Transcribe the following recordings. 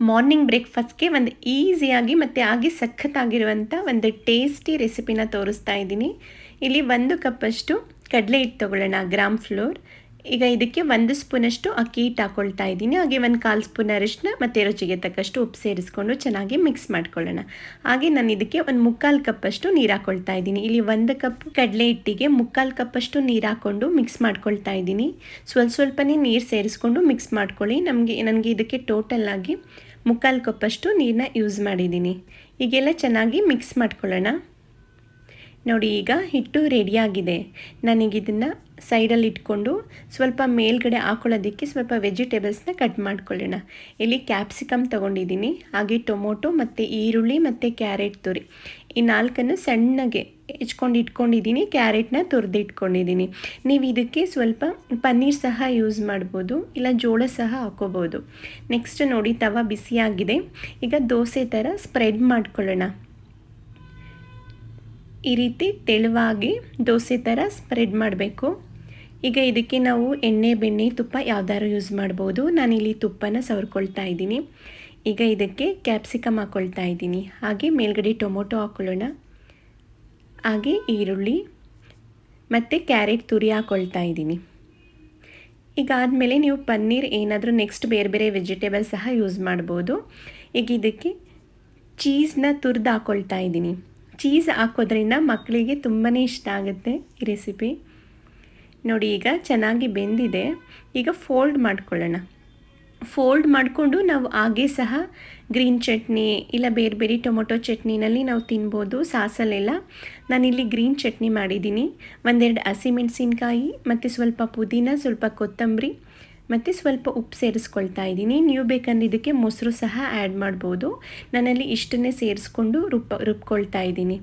Morning ಬ್ರೇಕ್ಫಾಸ್ಟ್ಗೆ ಒಂದು ಈಸಿಯಾಗಿ ಮತ್ತು ಆಗಿ ಸಖತ್ತಾಗಿರುವಂಥ ಒಂದು ಟೇಸ್ಟಿ ರೆಸಿಪಿನ ತೋರಿಸ್ತಾ ಇದ್ದೀನಿ. ಇಲ್ಲಿ 1 ಕಪ್ಪಷ್ಟು ಕಡಲೆ ಹಿಟ್ಟು ತೊಗೊಳ್ಳೋಣ, ಗ್ರಾಮ್ ಫ್ಲೋರ್. ಈಗ ಇದಕ್ಕೆ 1 ಸ್ಪೂನಷ್ಟು ಅಕ್ಕಿ ಹಿಟ್ಟು ಹಾಕ್ಕೊಳ್ತಾ ಇದ್ದೀನಿ. ಹಾಗೆ 1/4 ಸ್ಪೂನ್ ಅರಿಶಿನ ಮತ್ತು ರುಚಿಗೆ ತಕ್ಕಷ್ಟು ಉಪ್ಪು ಸೇರಿಸ್ಕೊಂಡು ಚೆನ್ನಾಗಿ ಮಿಕ್ಸ್ ಮಾಡ್ಕೊಳ್ಳೋಣ. ಹಾಗೆ ನಾನು ಇದಕ್ಕೆ 1/4 ಕಪ್ಪಷ್ಟು ನೀರು ಹಾಕ್ಕೊಳ್ತಾ ಇದ್ದೀನಿ. ಇಲ್ಲಿ 1 ಕಪ್ ಕಡಲೆ ಹಿಟ್ಟಿಗೆ 1/4 ಕಪ್ಪಷ್ಟು ನೀರು ಹಾಕ್ಕೊಂಡು ಮಿಕ್ಸ್ ಮಾಡ್ಕೊಳ್ತಾ ಇದ್ದೀನಿ. ಸ್ವಲ್ಪನೇ ನೀರು ಸೇರಿಸ್ಕೊಂಡು ಮಿಕ್ಸ್ ಮಾಡ್ಕೊಳ್ಳಿ. ನನಗೆ ಇದಕ್ಕೆ ಟೋಟಲ್ ಆಗಿ 1/4 ಕಪ್ಪಷ್ಟು ನೀರನ್ನ ಯೂಸ್ ಮಾಡಿದ್ದೀನಿ. ಈಗೆಲ್ಲ ಚೆನ್ನಾಗಿ ಮಿಕ್ಸ್ ಮಾಡ್ಕೊಳ್ಳೋಣ. ನೋಡಿ, ಈಗ ಹಿಟ್ಟು ರೆಡಿಯಾಗಿದೆ. ನನಗಿದನ್ನು ಸೈಡಲ್ಲಿ ಇಟ್ಕೊಂಡು ಸ್ವಲ್ಪ ಮೇಲ್ಗಡೆ ಹಾಕೊಳ್ಳೋದಕ್ಕೆ ಸ್ವಲ್ಪ ವೆಜಿಟೇಬಲ್ಸ್ನ ಕಟ್ ಮಾಡ್ಕೊಳ್ಳೋಣ. ಇಲ್ಲಿ ಕ್ಯಾಪ್ಸಿಕಮ್ ತೊಗೊಂಡಿದ್ದೀನಿ, ಹಾಗೆ ಟೊಮೊಟೊ ಮತ್ತು ಈರುಳ್ಳಿ ಮತ್ತು ಕ್ಯಾರೆಟ್ ತುರಿ, ಈ 4 ಸಣ್ಣಗೆ ಹೆಚ್ಕೊಂಡು ಇಟ್ಕೊಂಡಿದ್ದೀನಿ. ಕ್ಯಾರೆಟ್ನ ತುರಿದು ಇಟ್ಕೊಂಡಿದ್ದೀನಿ. ನೀವು ಇದಕ್ಕೆ ಸ್ವಲ್ಪ ಪನ್ನೀರ್ ಸಹ ಯೂಸ್ ಮಾಡ್ಬೋದು, ಇಲ್ಲ ಜೋಳ ಸಹ ಹಾಕೋಬೋದು. ನೆಕ್ಸ್ಟ್ ನೋಡಿ, ತವ ಬಿಸಿಯಾಗಿದೆ. ಈಗ ದೋಸೆ ಥರ ಸ್ಪ್ರೆಡ್ ಮಾಡ್ಕೊಳ್ಳೋಣ. ಈ ರೀತಿ ತೆಳುವಾಗಿ ದೋಸೆ ಥರ ಸ್ಪ್ರೆಡ್ ಮಾಡಬೇಕು. ಈಗ ಇದಕ್ಕೆ ನಾವು ಎಣ್ಣೆ, ಬೆಣ್ಣೆ, ತುಪ್ಪ ಯಾವ್ದಾದ್ರು ಯೂಸ್ ಮಾಡ್ಬೋದು. ನಾನಿಲ್ಲಿ ತುಪ್ಪನ ಸವರ್ಕೊಳ್ತಾ ಇದ್ದೀನಿ. ಈಗ ಇದಕ್ಕೆ ಕ್ಯಾಪ್ಸಿಕಮ್ ಹಾಕ್ಕೊಳ್ತಾ ಇದ್ದೀನಿ. ಹಾಗೆ ಮೇಲ್ಗಡೆ ಟೊಮೊಟೊ ಹಾಕ್ಕೊಳ್ಳೋಣ. ಹಾಗೆ ಈರುಳ್ಳಿ ಮತ್ತು ಕ್ಯಾರೆಟ್ ತುರಿ ಹಾಕ್ಕೊಳ್ತಾ ಇದ್ದೀನಿ. ಈಗ ಆದಮೇಲೆ ನೀವು ಪನ್ನೀರ್ ಏನಾದರೂ ನೆಕ್ಸ್ಟ್ ಬೇರೆ ಬೇರೆ ವೆಜಿಟೇಬಲ್ ಸಹ ಯೂಸ್ ಮಾಡ್ಬೋದು. ಈಗ ಇದಕ್ಕೆ ಚೀಸ್ನ ತುರಿದು ಹಾಕ್ಕೊಳ್ತಾ ಇದ್ದೀನಿ. ಚೀಸ್ ಹಾಕೋದ್ರಿಂದ ಮಕ್ಕಳಿಗೆ ತುಂಬಾ ಇಷ್ಟ ಆಗುತ್ತೆ ಈ ರೆಸಿಪಿ. ನೋಡಿ, ಈಗ ಚೆನ್ನಾಗಿ ಬೆಂದಿದೆ. ಈಗ ಫೋಲ್ಡ್ ಮಾಡ್ಕೊಳ್ಳೋಣ. ಫೋಲ್ಡ್ ಮಾಡಿಕೊಂಡು ನಾವು ಹಾಗೆ ಸಹ ಗ್ರೀನ್ ಚಟ್ನಿ ಇಲ್ಲ ಬೇರೆ ಬೇರೆ ಟೊಮೊಟೊ ಚಟ್ನಿನಲ್ಲಿ ನಾವು ತಿನ್ಬೋದು, ಸಾಸಲ್ಲೆಲ್ಲ. ನಾನಿಲ್ಲಿ ಗ್ರೀನ್ ಚಟ್ನಿ ಮಾಡಿದ್ದೀನಿ. 1-2 ಹಸಿಮೆಣಸಿನ್ಕಾಯಿ ಮತ್ತು ಸ್ವಲ್ಪ ಪುದೀನ, ಸ್ವಲ್ಪ ಕೊತ್ತಂಬರಿ ಮತ್ತು ಸ್ವಲ್ಪ ಉಪ್ಪು ಸೇರಿಸ್ಕೊಳ್ತಾ ಇದ್ದೀನಿ. ನೀವು ಬೇಕಂದ್ರೆ ಇದಕ್ಕೆ ಮೊಸರು ಸಹ ಆ್ಯಡ್ ಮಾಡ್ಬೋದು. ನಾನಲ್ಲಿ ಇಷ್ಟನ್ನೇ ಸೇರಿಸ್ಕೊಂಡು ರುಬ್ಕೊಳ್ತಾ ಇದ್ದೀನಿ.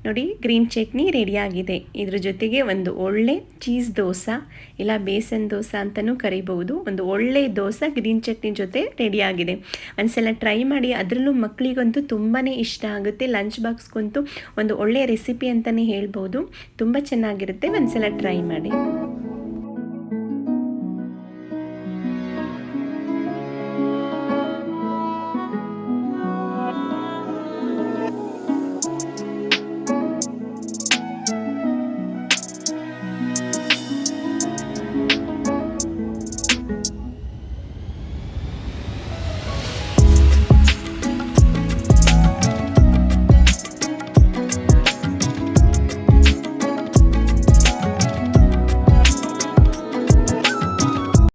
ನೋಡಿ, ಗ್ರೀನ್ ಚಟ್ನಿ ರೆಡಿಯಾಗಿದೆ. ಇದ್ರ ಜೊತೆಗೆ ಒಂದು ಒಳ್ಳೆ ಚೀಸ್ ದೋಸೆ ಇಲ್ಲ ಬೇಸನ್ ದೋಸೆ ಅಂತಲೂ ಕರಿಬೋದು. ಒಂದು ಒಳ್ಳೆ ದೋಸೆ ಗ್ರೀನ್ ಚಟ್ನಿ ಜೊತೆ ರೆಡಿಯಾಗಿದೆ. ಒಂದ್ಸಲ ಟ್ರೈ ಮಾಡಿ. ಅದರಲ್ಲೂ ಮಕ್ಕಳಿಗಂತೂ ತುಂಬಾ ಇಷ್ಟ ಆಗುತ್ತೆ. ಲಂಚ್ ಬಾಕ್ಸ್ಗಂತೂ ಒಂದು ಒಳ್ಳೆಯ ರೆಸಿಪಿ ಅಂತಲೇ ಹೇಳ್ಬೋದು. ತುಂಬ ಚೆನ್ನಾಗಿರುತ್ತೆ. ಒಂದ್ಸಲ ಟ್ರೈ ಮಾಡಿ.